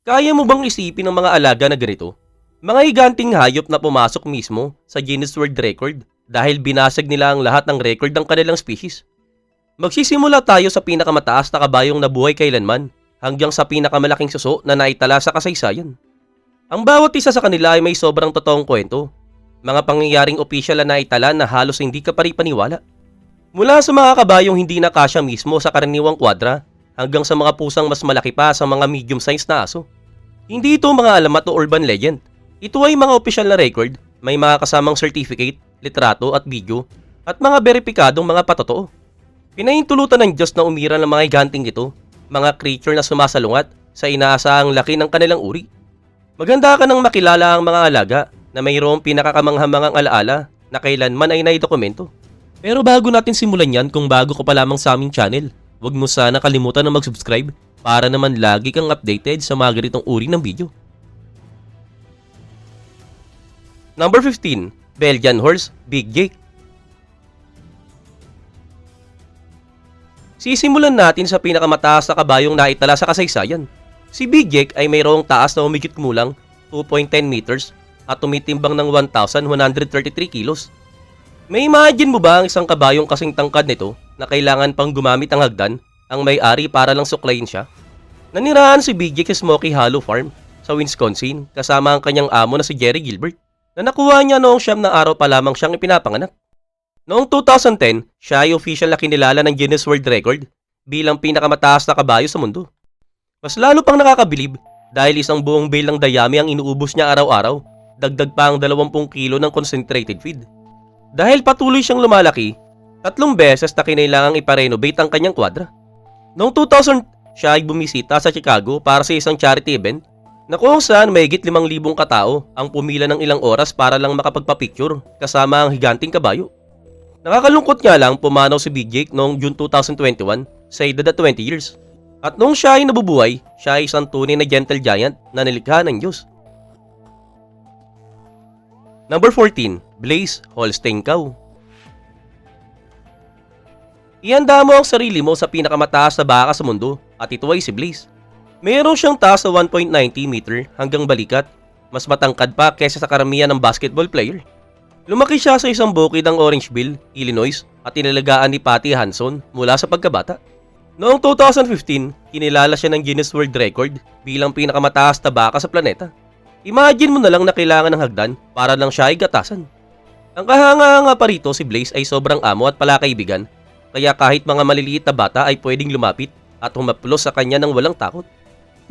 Kaya mo bang isipin ng mga alaga na ganito? Mga higanting hayop na pumasok mismo sa Guinness World Record dahil binasag nila ang lahat ng record ng kanilang species. Magsisimula tayo sa pinakamataas na kabayong nabuhay kailanman hanggang sa pinakamalaking suso na naitala sa kasaysayan. Ang bawat isa sa kanila ay may sobrang totoong kwento. Mga pangyayaring opisyal na naitala na halos hindi ka paniwala. Mula sa mga kabayong hindi na kasya mismo sa karaniwang kwadra hanggang sa mga pusang mas malaki pa sa mga medium-sized na aso. Hindi ito mga alamat o urban legend. Ito ay mga opisyal na record, may mga kasamang certificate, litrato at video, at mga beripikadong mga patotoo. Pinahintulutan ng Diyos na umira ng mga higanting ito, mga creature na sumasalungat sa inaasahang laki ng kanilang uri. Maganda ka nang makilala ang mga alaga na mayroong pinakakamanghamangang alaala na kailanman ay naidokumento. Pero bago natin simulan yan, kung bago ka pa lamang sa aming channel, huwag mo sana kalimutan na mag-subscribe para naman lagi kang updated sa mga ganitong uri ng video. Number 15. Belgian Horse, Big Jake. Sisimulan natin sa pinakamataas na kabayong naitala sa kasaysayan. Si Big Jake ay mayroong taas na humigit kumulang 2.10 meters at tumitimbang ng 1,133 kilos. May imagine mo ba ang isang kabayong kasing tangkad nito na kailangan pang gumamit ang hagdan ang may-ari para lang suklayin siya? Nanirahan si Big Jake sa Smoky Hollow Farm sa Wisconsin kasama ang kanyang amo na si Jerry Gilbert na nakuha niya noong 9 na araw pa lamang siyang ipinapanganak. Noong 2010, siya ay official na kinilala ng Guinness World Record bilang pinakamataas na kabayo sa mundo. Mas lalo pang nakakabilib dahil isang buong bale ng dayami ang inuubos niya araw-araw, dagdag pa ang 20 kilo ng concentrated feed. Dahil patuloy siyang lumalaki, 3 beses na kinailangang iparenovate ang kanyang kwadra. Noong 2000, siya ay bumisita sa Chicago para sa isang charity event na kung saan mahigit 5,000 katao ang pumila ng ilang oras para lang makapagpa-picture kasama ang higanting kabayo. Nakakalungkot nga lang pumanaw si Big Jake noong June 2021 sa edad na 20 years. At noong siya ay nabubuhay, siya ay isang tunay na gentle giant na nilikha ng Diyos. Number 14. Blaze Holstein Cow. Ihanda mo ang sarili mo sa pinakamataas na baka sa mundo at ito ay si Blaze. Mayroon siyang taas na 1.90 meter hanggang balikat, mas matangkad pa kaysa sa karamihan ng basketball player. Lumaki siya sa isang bukid ng Orangeville, Illinois at inalagaan ni Patty Hanson mula sa pagkabata. Noong 2015, kinilala siya ng Guinness World Record bilang pinakamataas na baka sa planeta. Imagine mo na lang na kailangan ng hagdan para lang siya ay gatasan. Ang kahanga-hanga pa rito si Blaze ay sobrang amo at palakaibigan, kaya kahit mga maliliit na bata ay pwedeng lumapit at humaplos sa kanya ng walang takot.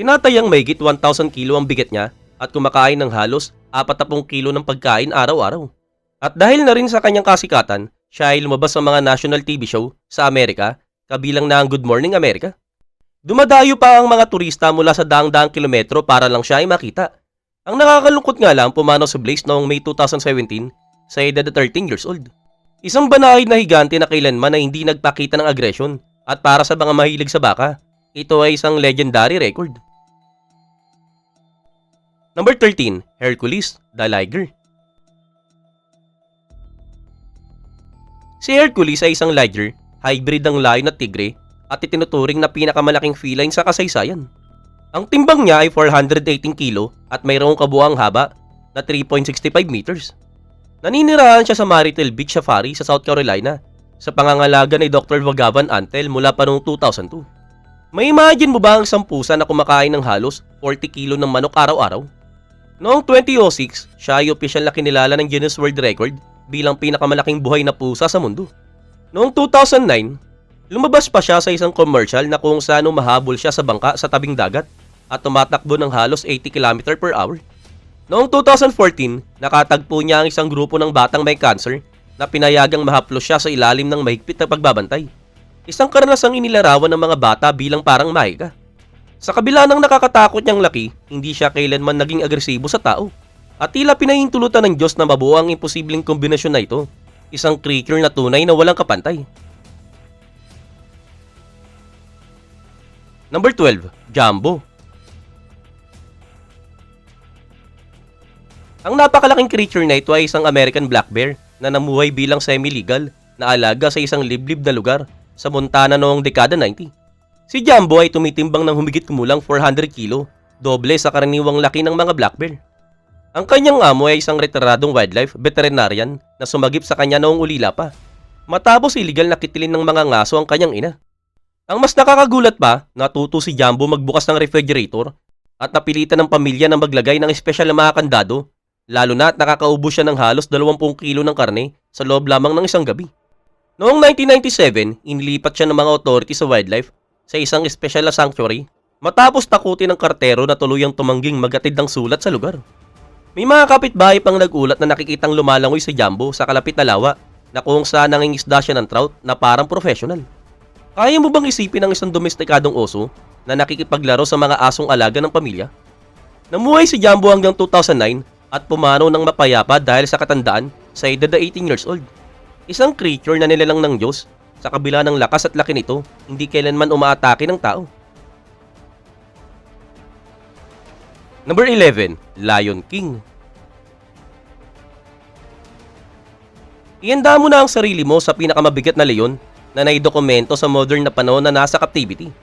Tinatayang mahigit 1,000 kilo ang bigat niya at kumakain ng halos 40 kilo ng pagkain araw-araw. At dahil na rin sa kanyang kasikatan, siya ay lumabas sa mga national TV show sa Amerika, kabilang na ang Good Morning America. Dumadayo pa ang mga turista mula sa daang-daang kilometro para lang siya ay makita. Ang nakakalungkot nga lang pumanaw si Blaze noong May 2017 sa edad na 13 years old. Isang banayad na higante na kailanman na hindi nagpakita ng agresyon at para sa mga mahilig sa baka, ito ay isang legendary record. Number 13. Hercules, the Liger. Si Hercules ay isang liger, hybrid ng lion at tigre at itinuturing na pinakamalaking feline sa kasaysayan. Ang timbang niya ay 418 kilo at mayroong kabuuang haba na 3.65 meters. Naninirahan siya sa Marital Beach Safari sa South Carolina sa pangangalaga ni Dr. Vagavan Antel mula pa noong 2002. May imagine mo ba ang isang pusa na kumakain ng halos 40 kilo ng manok araw-araw? Noong 2006, siya ay opisyal na kinilala ng Guinness World Record bilang pinakamalaking buhay na pusa sa mundo. Noong 2009, lumabas pa siya sa isang commercial na kung saan mahabol siya sa bangka sa tabing dagat at tumatakbo ng halos 80 km per hour. Noong 2014, nakatagpo niya ang isang grupo ng batang may cancer na pinayagang mahaplos siya sa ilalim ng mahigpit na pagbabantay. Isang karanasang inilarawan ng mga bata bilang parang mahika. Sa kabila ng nakakatakot niyang laki, hindi siya kailanman naging agresibo sa tao. At tila pinahintulutan ng Diyos na mabuo ang imposibleng kombinasyon na ito, isang creature na tunay na walang kapantay. Number 12. Jumbo. Ang napakalaking creature na ito ay isang American black bear na namuhay bilang semi-legal na alaga sa isang liblib na lugar sa Montana noong dekada 90. Si Jumbo ay tumitimbang ng humigit kumulang 400 kilo doble sa karaniwang laki ng mga black bear. Ang kanyang amo ay isang retiradong wildlife veterinarian na sumagip sa kanya noong ulila pa, matapos illegal na kitilin ng mga ngaso ang kanyang ina. Ang mas nakakagulat pa, natuto si Jumbo magbukas ng refrigerator at napilitan ng pamilya na maglagay ng espesyal na mga kandado, lalo na at nakakaubos siya ng halos 20 kilo ng karne sa loob lamang ng isang gabi. Noong 1997, inilipat siya ng mga authorities sa wildlife sa isang espesyal na sanctuary matapos takutin ng kartero na tuluyang tumangging magatid ng sulat sa lugar. May mga kapitbahay pang nagulat na nakikitang lumalangoy si Jumbo sa kalapit na lawa na kung saan nangingisda siya ng trout na parang professional. Kaya mo bang isipin ang isang domestikadong oso na nakikipaglaro sa mga asong alaga ng pamilya? Namuhay si Jumbo hanggang 2009 at pumanaw ng mapayapa dahil sa katandaan sa edad na 18 years old. Isang creature na nilalang ng Diyos, sa kabila ng lakas at laki nito, hindi kailanman umaatake ng tao. Number 11, Lion King. Ihanda mo na ang sarili mo sa pinakamabigat na leon na naidokumento sa modern na panahon na nasa captivity.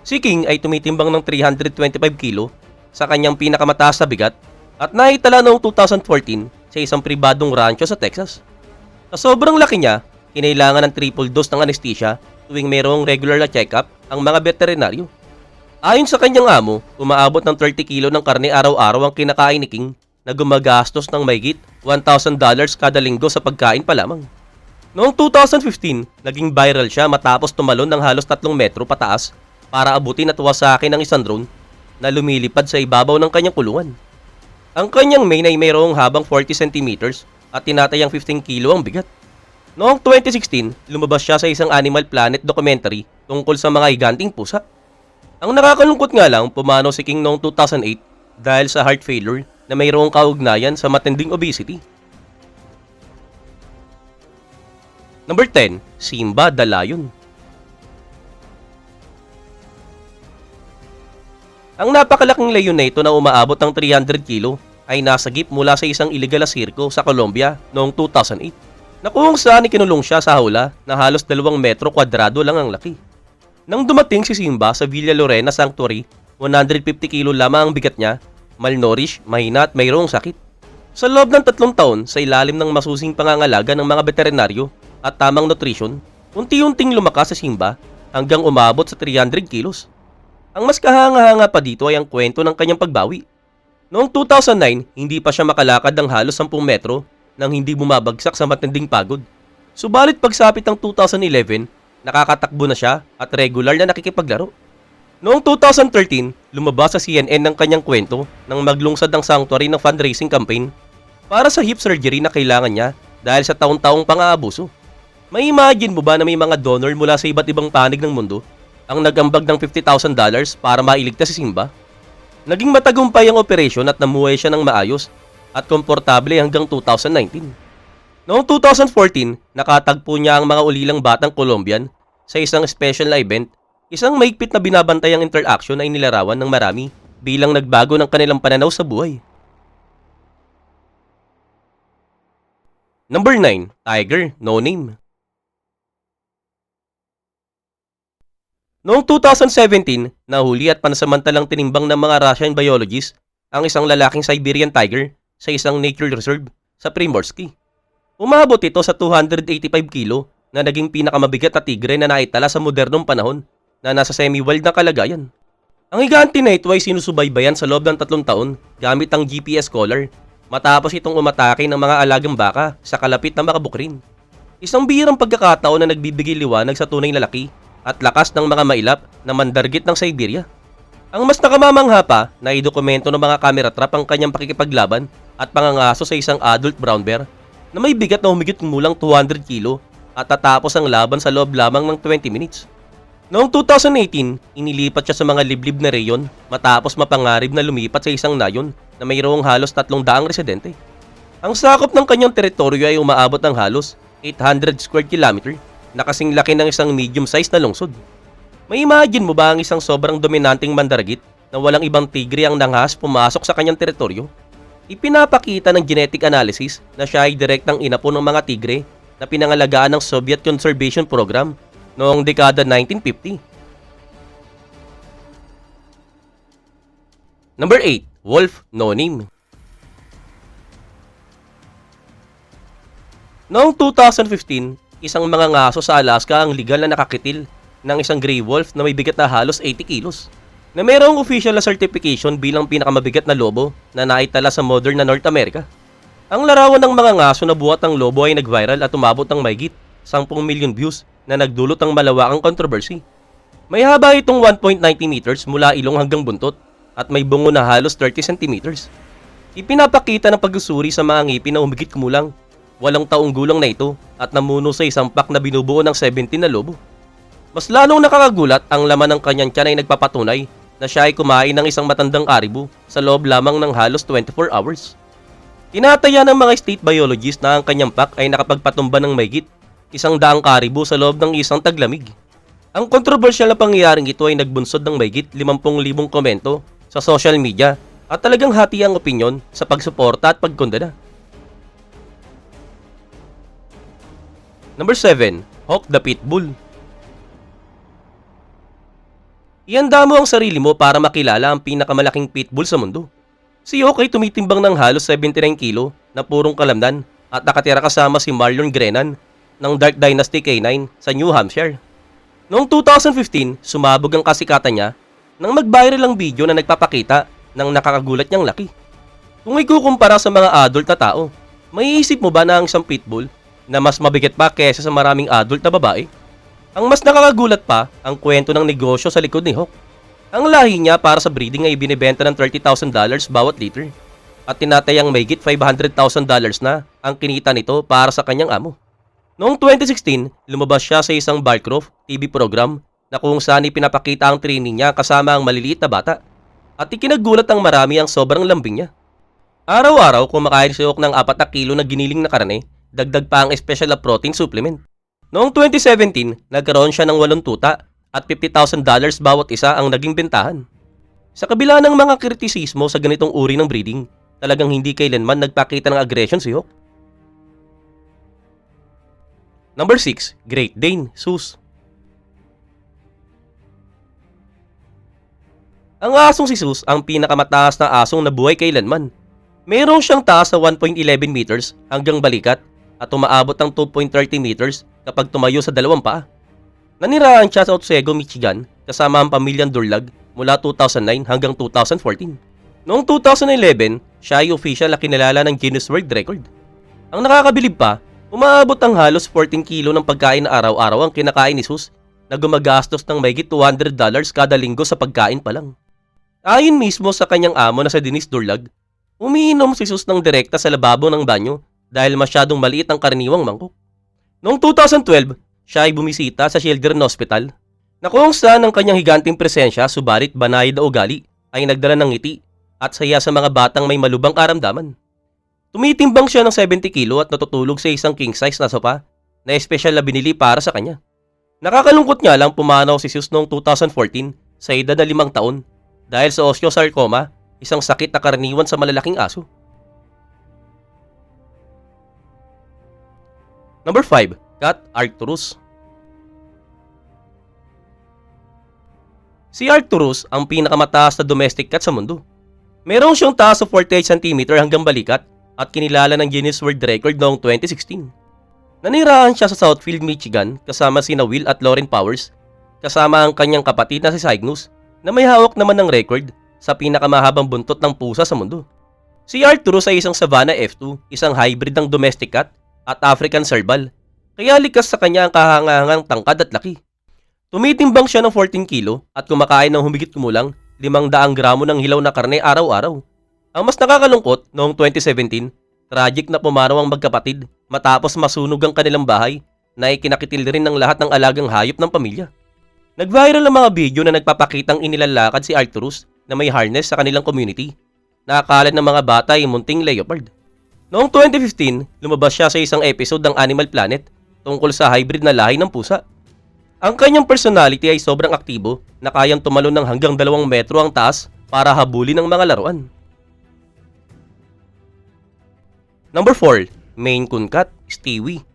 Si King ay tumitimbang ng 325 kilo sa kanyang pinakamataas na bigat at naitala noong 2014 sa isang pribadong rancho sa Texas. Sa sobrang laki niya, kinailangan ng triple dose ng anesthesia tuwing mayroong regular na check-up ang mga veterinaryo. Ayon sa kanyang amo, umaabot ng 30 kilo ng karne araw-araw ang kinakain ni King na gumagastos ng mahigit $1,000 kada linggo sa pagkain pa lamang. Noong 2015, naging viral siya matapos tumalon ng halos 3 metro pataas para abutin at wasakin ng isang drone na lumilipad sa ibabaw ng kanyang kulungan. Ang kanyang mane ay mayroong habang 40 centimeters at tinatayang 15 kilo ang bigat. Noong 2016, lumabas siya sa isang Animal Planet documentary tungkol sa mga higanting pusa. Ang nakakalungkot nga lang, pumanaw si King noong 2008 dahil sa heart failure na mayroong kaugnayan sa matinding obesity. Number 10, Simba the Lion. Ang napakalaking leyon na ito na umaabot ng 300 kilo ay nasagip mula sa isang illegal na sirko sa Colombia noong 2008, na kung saan ikinulong siya sa hawla na halos 2 metro kwadrado lang ang laki. Nang dumating si Simba sa Villa Lorena Sanctuary, 150 kilo lamang ang bigat niya, malnourished, mahina at mayroong sakit. Sa loob ng 3 taon, sa ilalim ng masusing pangangalaga ng mga veterinaryo at tamang nutrition, unti-unting lumakas si Simba hanggang umabot sa 300 kilos. Ang mas kahanga-hanga pa dito ay ang kwento ng kanyang pagbawi. Noong 2009, hindi pa siya makalakad ng halos 10 metro nang hindi bumabagsak sa matinding pagod. Subalit pagsapit ng 2011, nakakatakbo na siya at regular na nakikipaglaro. Noong 2013, lumabas sa CNN ng kanyang kwento nang maglungsad ng sanctuary ng fundraising campaign para sa hip surgery na kailangan niya dahil sa taong-taong pang-aabuso. May imagine mo ba na may mga donor mula sa iba't ibang panig ng mundo ang nag-ambag ng $50,000 para mailigtas si Simba? Naging matagumpay ang operasyon at namuhay siya ng maayos at komportable hanggang 2019. Noong 2014, nakatagpo niya ang mga ulilang batang Colombian sa isang special na event. Isang mahigpit na binabantayang interaction ay nilarawan ng marami bilang nagbago ng kanilang pananaw sa buhay. Number 9, Tiger No Name. Noong 2017, nahuli at pansamantalang tinimbang ng mga Russian biologists ang isang lalaking Siberian tiger sa isang nature reserve sa Primorsky. Umabot ito sa 285 kilo na naging pinakamabigat na tigre na naitala sa modernong panahon na nasa semi-wild na kalagayan. Ang higante na ito ay sinusubaybayan sa loob ng 3 taon gamit ang GPS collar matapos itong umatake ng mga alagang baka sa kalapit na Makabukrin. Isang bihirang pagkakataon na nagbibigay liwanag sa tunay na laki at lakas ng mga mailap na mandargit ng Siberia. Ang mas nakamamangha pa na idokumento ng mga camera trap ang kanyang pakikipaglaban at pangangaso sa isang adult brown bear na may bigat na humigit kumulang 200 kilo at tatapos ang laban sa loob lamang ng 20 minutes. Noong 2018, inilipat siya sa mga liblib na reyon matapos mapangarib na lumipat sa isang nayon na mayroong halos 300 residente. Ang sakop ng kanyang teritoryo ay umaabot ng halos 800 square kilometer na kasing laki ng isang medium-sized na lungsod. May imagine mo ba ang isang sobrang dominanteng mandaragit na walang ibang tigre ang nanghas pumasok sa kanyang teritoryo? Ipinapakita ng genetic analysis na siya ay direktang inapo ng mga tigre na pinangalagaan ng Soviet Conservation Program noong dekada 1950. Number 8, Wolf No Name. Noong 2015, isang mga ngaso sa Alaska ang legal na nakakitil ng isang gray wolf na may bigat na halos 80 kilos, na mayroong official na certification bilang pinakamabigat na lobo na naitala sa modern na North America. Ang larawan ng mga ngaso na buhat ng lobo ay nag-viral at umabot ng mahigit 10 million views na nagdulot ng malawakang controversy. May haba itong 1.90 meters mula ilong hanggang buntot at may bungo na halos 30 centimeters. Ipinapakita ng pagsusuri sa mga ngipin na humigit kumulang 8 taong gulang na ito at namuno sa isang pack na binubuo ng 17 na lobo. Mas lalong nakakagulat ang laman ng kanyang tiyan ay nagpapatunay na siya ay kumain ng isang matandang karibo sa loob lamang ng halos 24 hours. Tinataya ng mga state biologists na ang kanyang pack ay nakapagpatumba ng mahigit 100 karibo sa loob ng isang taglamig. Ang kontrobersyal na pangyayaring ito ay nagbunsod ng mahigit 50,000 komento sa social media at talagang hati ang opinyon sa pagsuporta at pagkondena. Number 7, Hawk the Pitbull. Ihanda mo ang sarili mo para makilala ang pinakamalaking pitbull sa mundo. Si Hawk ay tumitimbang ng halos 79 kilo na purong kalamnan at nakatira kasama si Marlon Grenan ng Dark Dynasty K9 sa New Hampshire. Noong 2015, sumabog ang kasikatan niya nang mag-viral ang video na nagpapakita ng nakakagulat niyang laki. Kung ikukumpara sa mga adult na tao, maiisip mo ba na ang isang pitbull na mas mabigat pa kaysa sa maraming adult na babae? Ang mas nakakagulat pa ang kwento ng negosyo sa likod ni Hawk. Ang lahi niya para sa breeding ay binibenta ng $30,000 bawat liter at tinatayang mahigit $500,000 na ang kinita nito para sa kanyang amo. Noong 2016, lumabas siya sa isang Barcroft TV program na kung saan ipinapakita ang training niya kasama ang maliliit na bata at ikinagulat ang marami ang sobrang lambing niya. Araw-araw kumakain si Hawk ng 4 kilo na giniling na karne, dagdag pa ang special na protein supplement. Noong 2017, nagkaroon siya ng 8 tuta at $50,000 bawat isa ang naging bentahan. Sa kabila ng mga kritisismo sa ganitong uri ng breeding, talagang hindi kailanman nagpakita ng aggression si Hawk. Number 6, Great Dane, Sus. Ang asong si Sus ang pinakamataas na asong nabuhay kailanman. Mayroon siyang taas sa 1.11 meters hanggang balikat at umaabot ng 2.30 meters kapag tumayo sa 2 paa. Nanirahan siya sa Otsego, Michigan kasama ang pamilyang Durlag mula 2009 hanggang 2014. Noong 2011, siya ay official na kinilala ng Guinness World Record. Ang nakakabilib pa, umaabot ang halos 14 kilo ng pagkain na araw-araw ang kinakain ni Sus na gumagastos ng mahigit $200 kada linggo sa pagkain pa lang. Ayon mismo sa kanyang amo na si Denise Durlag, umiinom si Sus ng direkta sa lababo ng banyo dahil masyadong maliit ang karaniwang mangkok. Noong 2012, siya ay bumisita sa Children's Hospital na kung saan ang kanyang higanting presensya subalit banayad na ugali ay nagdala ng ngiti at saya sa mga batang may malubang karamdaman. Tumitimbang siya ng 70 kilo at natutulog sa isang king size na sofa na espesyal na binili para sa kanya. Nakakalungkot nga lang pumanaw si Sus noong 2014 sa edad na 5 taon dahil sa osteosarcoma, isang sakit na karaniwan sa malalaking aso. Number 5, Cat Arcturus. Si Arcturus ang pinakamataas na domestic cat sa mundo. Meron siyang taas sa 48 cm hanggang balikat at kinilala ng Guinness World Record noong 2016. Nanirahan siya sa Southfield, Michigan kasama sina Will at Lauren Powers, kasama ang kanyang kapatid na si Cygnus na may hawak naman ng record sa pinakamahabang buntot ng pusa sa mundo. Si Arcturus ay isang Savannah F2, isang hybrid ng domestic cat at African Serval, kaya likas sa kanya ang kahangahangang tangkad at laki. Tumitimbang siya ng 14 kilo at kumakain ng humigit kumulang 500 gramo ng hilaw na karne araw-araw. Ang mas nakakalungkot, noong 2017, tragic na pumanaw ang magkapatid matapos masunog ang kanilang bahay na ikinakitil rin ng lahat ng alagang hayop ng pamilya. Nag-viral ang mga video na nagpapakitang inilalakad si Arcturus na may harness sa kanilang community na akala ng mga bata ay munting leopard. Noong 2015, lumabas siya sa isang episode ng Animal Planet tungkol sa hybrid na lahi ng pusa. Ang kanyang personality ay sobrang aktibo na kayang tumalon ng hanggang 2 metro ang taas para habulin ng mga laruan. Number 4, Maine Coon Cat, Stewie.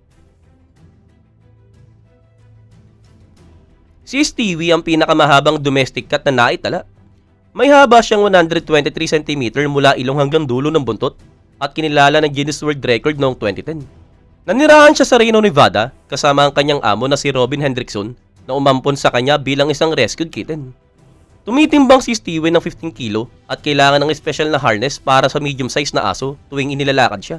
Si Stewie ang pinakamahabang domestic cat na naitala. May haba siyang 123 cm mula ilong hanggang dulo ng buntot at kinilala ng Guinness World Record noong 2010. Nanirahan siya sa Reno, Nevada kasama ang kanyang amo na si Robin Hendrickson na umampon sa kanya bilang isang rescued kitten. Tumitimbang si Steven ng 15 kilo at kailangan ng special na harness para sa medium size na aso tuwing inilalakad siya.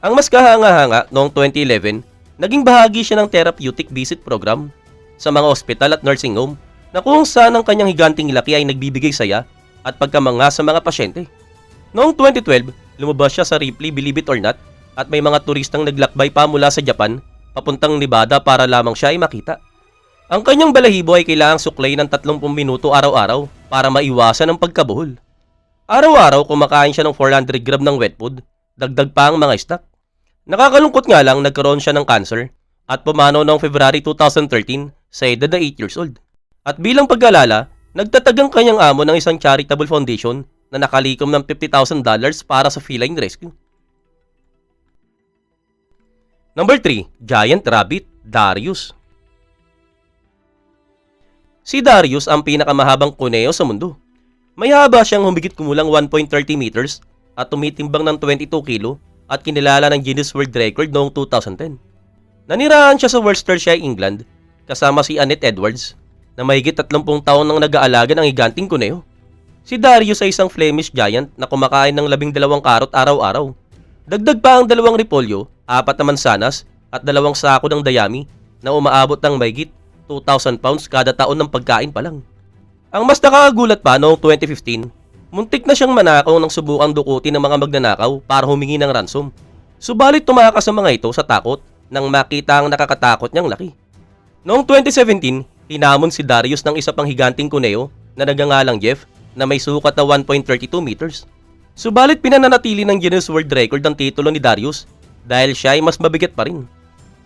Ang mas kahanga-hanga noong 2011, naging bahagi siya ng therapeutic visit program sa mga ospital at nursing home na kung saan ang kanyang higanting laki ay nagbibigay saya at pagkamangha sa mga pasyente. Noong 2012, lumabas siya sa Ripley Believe It or Not at may mga turistang naglakbay pa mula sa Japan papuntang Nevada para lamang siya ay makita. Ang kanyang balahibo ay kailangang suklay ng 30 minuto araw-araw para maiwasan ang pagkabuhol. Araw-araw kumakain siya ng 400 gram ng wet food, dagdag pa ang mga stock. Nakakalungkot nga lang nagkaroon siya ng cancer at pumanaw noong February 2013 sa edad na 8 years old. At bilang pag-alala, nagtatag ang kanyang amo ng isang charitable foundation na nakalikom ng $50,000 para sa feline rescue. Number 3, Giant Rabbit, Darius. Si Darius ang pinakamahabang kuneo sa mundo. May haba siyang humigit kumulang 1.30 meters at tumitimbang ng 22 kilo at kinilala ng Guinness World Record noong 2010. Nanirahan siya sa Worcestershire, England kasama si Annette Edwards na mahigit 30 taon nang nag-aalaga ng higanting kuneo. Si Darius ay isang Flemish giant na kumakain ng 12 karot araw-araw. Dagdag pa ang 2 repolyo, 4 na mansanas at 2 sako ng dayami na umaabot ng mahigit 2,000 pounds kada taon ng pagkain pa lang. Ang mas nakakagulat pa noong 2015, muntik na siyang manakaw ng subukang dukutin ng mga magnanakaw para humingi ng ransom. Subalit tumakas ang mga ito sa takot nang makita ang nakakatakot niyang laki. Noong 2017, hinamon si Darius ng isa pang higanting kuneo na nagngangalang Jeff na may sukat na 1.32 meters. Subalit pinananatili ng Guinness World Record ang titulo ni Darius dahil siya ay mas mabigat pa rin.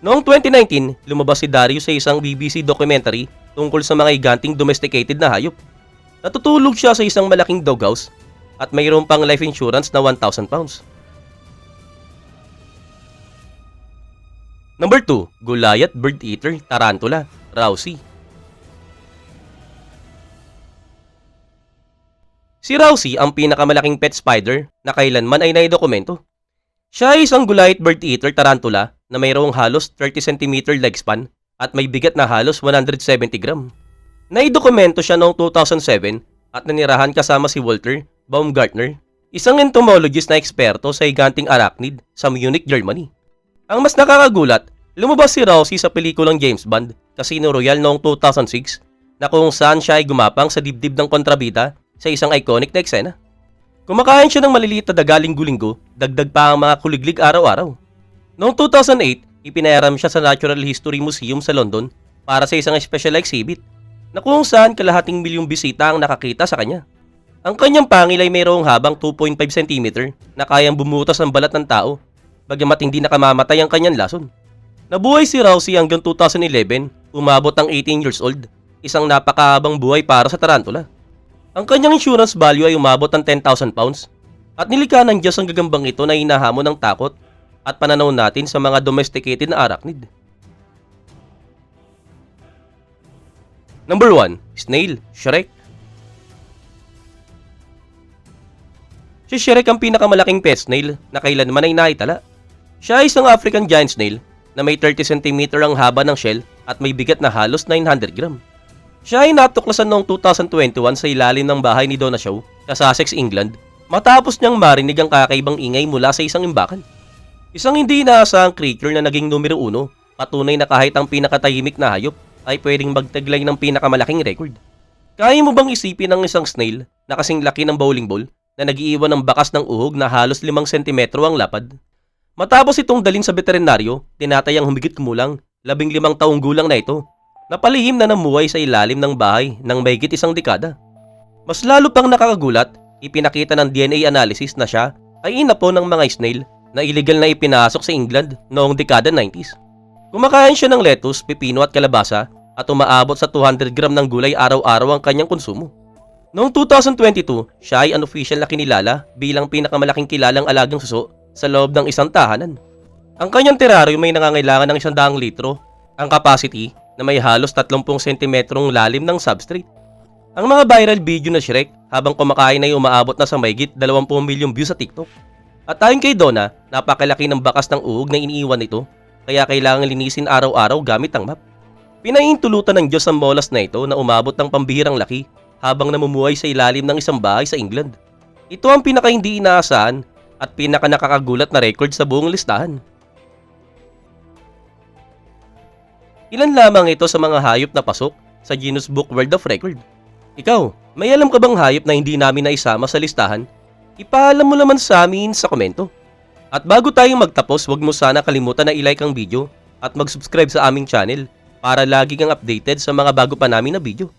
Noong 2019, lumabas si Darius sa isang BBC documentary tungkol sa mga higanting domesticated na hayop. Natutulog siya sa isang malaking doghouse at mayroon pang life insurance na 1,000 pounds. Number 2, Goliath Bird Eater Tarantula, Rousey. Si Rousey ang pinakamalaking pet spider na kailanman ay naidokumento. Siya ay isang Goliath Bird Eater Tarantula na mayroong halos 30 cm leg span at may bigat na halos 170 gram. Naidokumento siya noong 2007 at nanirahan kasama si Walter Baumgartner, isang entomologist na eksperto sa higanting arachnid sa Munich, Germany. Ang mas nakakagulat, lumabas si Rousey sa pelikulang James Bond, Casino Royale noong 2006 na kung saan siya ay gumapang sa dibdib ng kontrabida sa isang iconic na eksena. Kumakain siya ng maliliit na daga linggo-linggo, dagdag pa ang mga kuliglig araw-araw. Noong 2008, ipinayaram siya sa Natural History Museum sa London para sa isang special exhibit na kung saan kalahating milyong bisita ang nakakita sa kanya. Ang kanyang pangil ay mayroong habang 2.5 cm na kayang bumutas ng balat ng tao, bagamat hindi nakamamatay ang kanyang lason. Nabuhay si Rousey hanggang 2011, umabot ang 18 years old, isang napakahabang buhay para sa tarantula. Ang kanyang insurance value ay umabot ng 10,000 pounds at nilikha ng Diyos ang gagambang ito na hinahamon ng takot at pananaw natin sa mga domesticated na arachnid. Number 1, Snail, Shrek. Si Shrek ang pinakamalaking pet snail na kailanman ay naitala. Siya ay isang African giant snail na may 30 cm ang haba ng shell at may bigat na halos 900 gram. Siya ay natuklasan noong 2021 sa ilalim ng bahay ni Donna Shaw sa Sussex, England matapos niyang marinig ang kakaibang ingay mula sa isang imbakan. Isang hindi inaasahang creature na naging numero 1, patunay na kahit ang pinakatahimik na hayop ay pwedeng magtaglay ng pinakamalaking record. Kaya mo bang isipin ng isang snail na kasing laki ng bowling ball na nagiiwan ng bakas ng uhog na halos 5 cm ang lapad? Matapos itong dalhin sa veterinaryo, tinatayang humigit kumulang 15 taong gulang na ito. Napalihim na namuhay sa ilalim ng bahay ng mahigit isang dekada. Mas lalo pang nakakagulat, ipinakita ng DNA analysis na siya ay inapo ng mga snail na illegal na ipinasok sa England noong dekada 90s. Kumakain siya ng lettuce, pipino at kalabasa at umaabot sa 200 gram ng gulay araw-araw ang kanyang konsumo. Noong 2022, siya ay unofficial na kinilala bilang pinakamalaking kilalang alagang suso sa loob ng isang tahanan. Ang kanyang teraryo may nangangailangan ng 100 litro, ang capacity na may halos 30 cm lalim ng substrate. Ang mga viral video na Shrek habang kumakain ay umaabot na sa mahigit 20 milyong views sa TikTok. At ayon kay Donna, napakalaki ng bakas ng uog na iniiwan nito, kaya kailangan linisin araw-araw gamit ang map. Pinahintulutan ng Diyos ang molas na ito na umabot ng pambihirang laki habang namumuhay sa ilalim ng isang bahay sa England. Ito ang pinaka hindi inaasahan at pinaka nakakagulat na record sa buong listahan. Ilan lamang ito sa mga hayop na pasok sa Guinness Book World of Record. Ikaw, may alam ka bang hayop na hindi namin naisama sa listahan? Ipaalam mo naman sa amin sa komento. At bago tayong magtapos, huwag mo sana kalimutan na i-like ang video at mag-subscribe sa aming channel para lagi kang updated sa mga bago pa namin na video.